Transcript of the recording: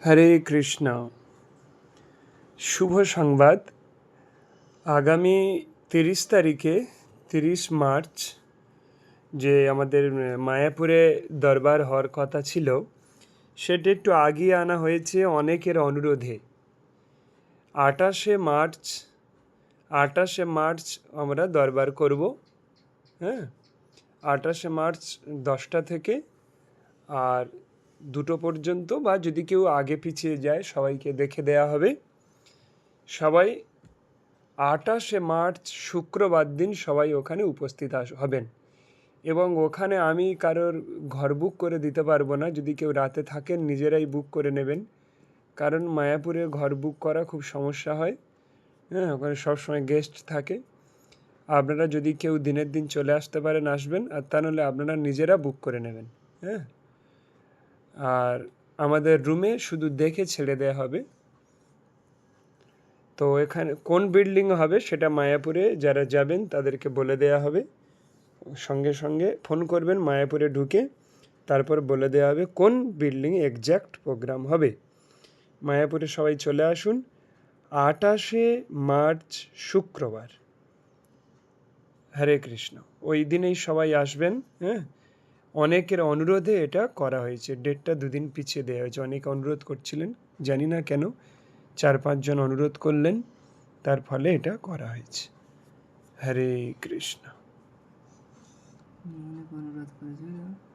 হরে কৃষ্ণ। শুভ সংবাদ। আগামী 30 তারিখে 30 মার্চ যে আমাদের মায়াপুরে দরবার হওয়ার কথা ছিল, সেটা একটু আগিয়ে আনা হয়েছে অনেকের অনুরোধে। 28শে মার্চ আমরা দরবার করব। হ্যাঁ, 28শে মার্চ 10টা থেকে আর 2টো পর্যন্ত, বা যদি কেউ আগে পিছিয়ে যায় সবাইকে দেখে দেয়া হবে। সবাই 28শে মার্চ শুক্রবার দিন সবাই ওখানে উপস্থিত হবেন। এবং ওখানে আমি কারোর ঘর বুক করে দিতে পারবো না। যদি কেউ রাতে থাকেন নিজেরাই বুক করে নেবেন, কারণ মায়াপুরে ঘর বুক করা খুব সমস্যা হয়। হ্যাঁ, ওখানে সবসময় গেস্ট থাকে। আপনারা যদি কেউ দিনের দিন চলে আসতে পারেন আসবেন, আর তা নাহলে আপনারা নিজেরা বুক করে নেবেন। হ্যাঁ, আর আমাদের রুমে শুধু দেখে ছেড়ে দেওয়া হবে। তো এখানে কোন বিল্ডিং হবে সেটা মায়াপুরে যারা যাবেন তাদেরকে বলে দেয়া হবে। সঙ্গে সঙ্গে ফোন করবেন মায়াপুরে ঢুকে, তারপর বলে দেওয়া হবে কোন বিল্ডিং এক্স্যাক্ট প্রোগ্রাম হবে। মায়াপুরে সবাই চলে আসুন 28শে মার্চ শুক্রবার। হরে কৃষ্ণ। ওই দিনেই সবাই আসবেন। হ্যাঁ, অনেকের অনুরোধে এটা করা হয়েছে। ডেটটা 2 দিন পিছিয়ে দেওয়া হয়েছে। অনেকে অনুরোধ করছিলেন, জানি না কেন। 4-5 জন অনুরোধ করলেন, তার ফলে এটা করা হয়েছে। হরে কৃষ্ণ। অনুরোধ করেছে।